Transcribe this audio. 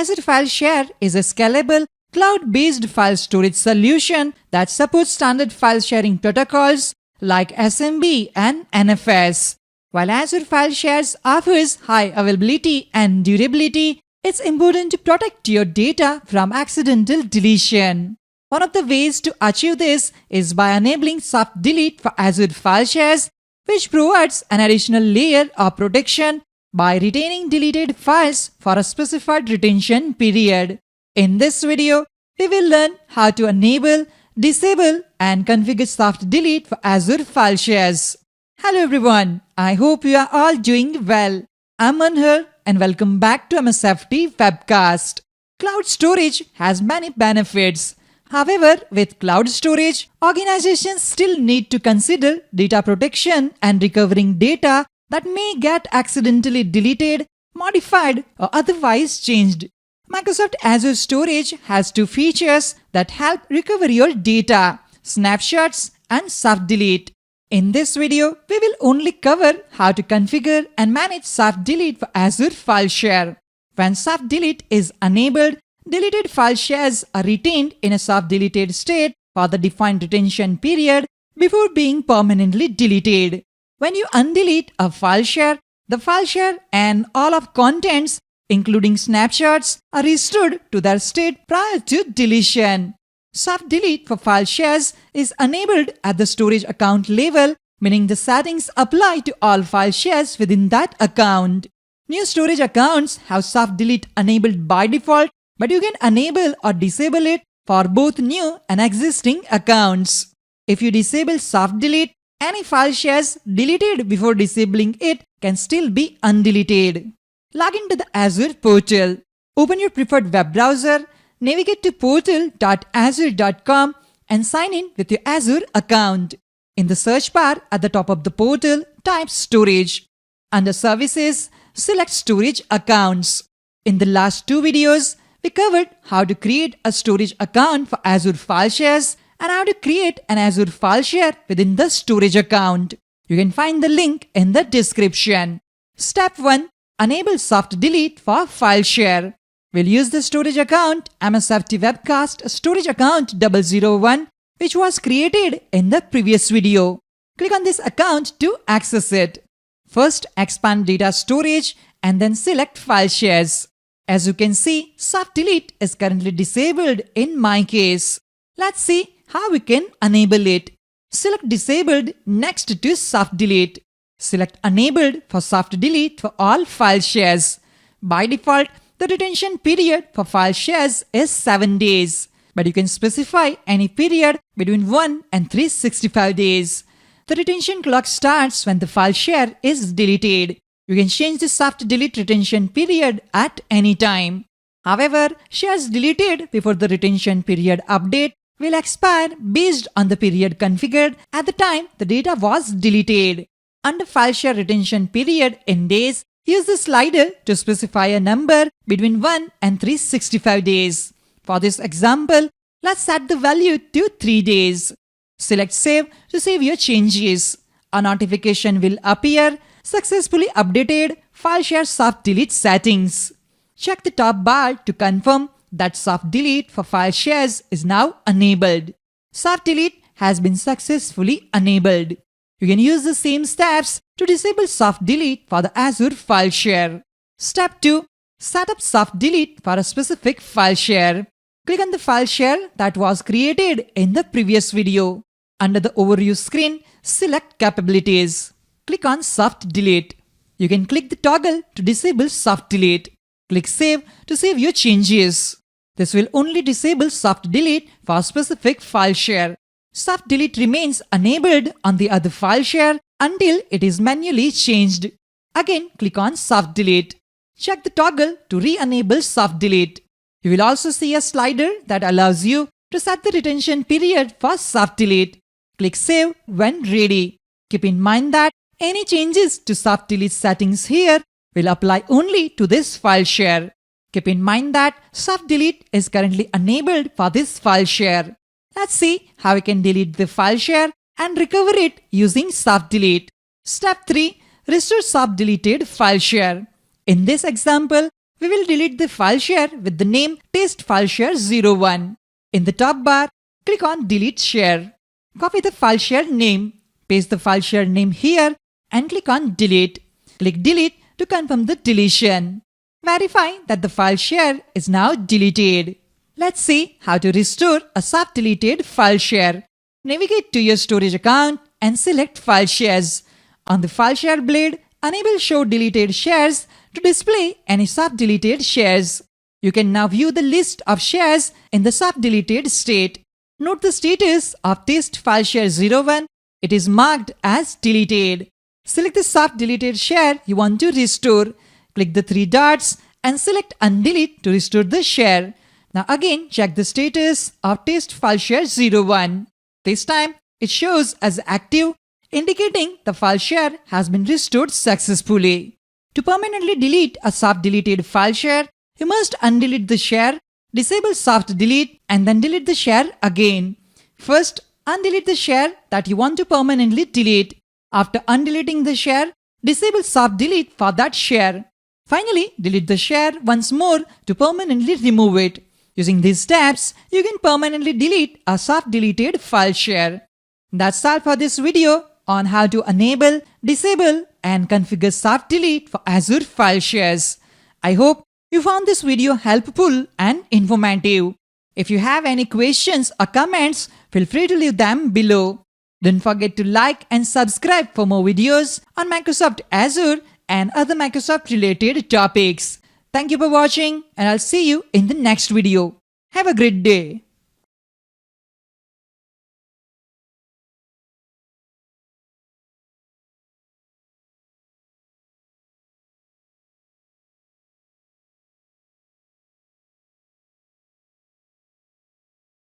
Azure File Share is a scalable, cloud-based file storage solution that supports standard file sharing protocols like SMB and NFS. While Azure File Shares offers high availability and durability, it's important to protect your data from accidental deletion. One of the ways to achieve this is by enabling soft delete for Azure File Shares, which provides an additional layer of protection by retaining deleted files for a specified retention period. In this video, we will learn how to enable, disable, and configure soft delete for Azure File Shares. Hello everyone, I hope you are all doing well. I'm Manhar and welcome back to MSFT Webcast. Cloud storage has many benefits. However, with cloud storage, organizations still need to consider data protection and recovering data that may get accidentally deleted, modified, or otherwise changed. Microsoft Azure Storage has two features that help recover your data: snapshots and soft delete. In this video, we will only cover how to configure and manage soft delete for Azure File Share. When soft delete is enabled, deleted file shares are retained in a soft deleted state for the defined retention period before being permanently deleted. When you undelete a file share, the file share and all of contents, including snapshots, are restored to their state prior to deletion. Soft delete for file shares is enabled at the storage account level, meaning the settings apply to all file shares within that account. New storage accounts have soft delete enabled by default, but you can enable or disable it for both new and existing accounts. If you disable soft delete, any file shares deleted before disabling it can still be undeleted. Log into the Azure portal. Open your preferred web browser, navigate to portal.azure.com and sign in with your Azure account. In the search bar at the top of the portal, type Storage. Under Services, select Storage Accounts. In the last two videos, we covered how to create a storage account for Azure File Shares and how to create an Azure File Share within the storage account. You can find the link in the description. Step 1. Enable soft delete for file share. We'll use the storage account MSFT Webcast storage account 001, which was created in the previous video. Click on this account to access it. First, expand data storage and then select file shares. As you can see, soft delete is currently disabled in my case. Let's see how we can enable it. Select Disabled next to Soft Delete. Select Enabled for soft delete for all file shares. By default, the retention period for file shares is 7 days, but you can specify any period between 1 and 365 days. The retention clock starts when the file share is deleted. You can change the soft delete retention period at any time. However, shares deleted before the retention period update will expire based on the period configured at the time the data was deleted. Under file share retention period in days, use the slider to specify a number between 1 and 365 days. For this example, let's set the value to 3 days. Select Save to save your changes. A notification will appear: Successfully updated file share soft delete settings. Check the top bar to confirm that soft delete for file shares is now enabled. Soft delete has been successfully enabled. You can use the same steps to disable soft delete for the Azure File Share. Step 2. Set up soft delete for a specific file share. Click on the file share that was created in the previous video. Under the Overview screen, select Capabilities. Click on Soft Delete. You can click the toggle to disable soft delete. Click Save to save your changes. This will only disable soft delete for a specific file share. Soft delete remains enabled on the other file share until it is manually changed. Again, click on Soft Delete. Check the toggle to re-enable soft delete. You will also see a slider that allows you to set the retention period for soft delete. Click Save when ready. Keep in mind that any changes to soft delete settings here will apply only to this file share. Keep in mind that soft delete is currently enabled for this file share. Let's see how we can delete the file share and recover it using soft delete. Step 3. Restore soft deleted file share. In this example, we will delete the file share with the name testfileshare01. In the top bar, click on delete share. Copy the file share name, paste the file share name here and click on delete. Click delete to confirm the deletion. Verify that the file share is now deleted. Let's see how to restore a self-deleted file share. Navigate to your storage account and select file shares. On the file share blade, enable show deleted shares to display any self-deleted shares. You can now view the list of shares in the self-deleted state. Note the status of testfileshare01. It is marked as deleted. Select the self-deleted share you want to restore. Click the three dots and select undelete to restore the share. Now again check the status of testfileshare01. This time it shows as active, indicating the file share has been restored successfully. To permanently delete a self-deleted file share, you must undelete the share, disable soft delete and then delete the share again. First, undelete the share that you want to permanently delete. After undeleting the share, disable soft delete for that share. Finally, delete the share once more to permanently remove it. Using these steps, you can permanently delete a self-deleted file share. That's all for this video on how to enable, disable and configure soft delete for Azure file shares. I hope you found this video helpful and informative. If you have any questions or comments, feel free to leave them below. Don't forget to like and subscribe for more videos on Microsoft Azure and other Microsoft related topics. Thank you for watching and I'll see you in the next video. Have a great day.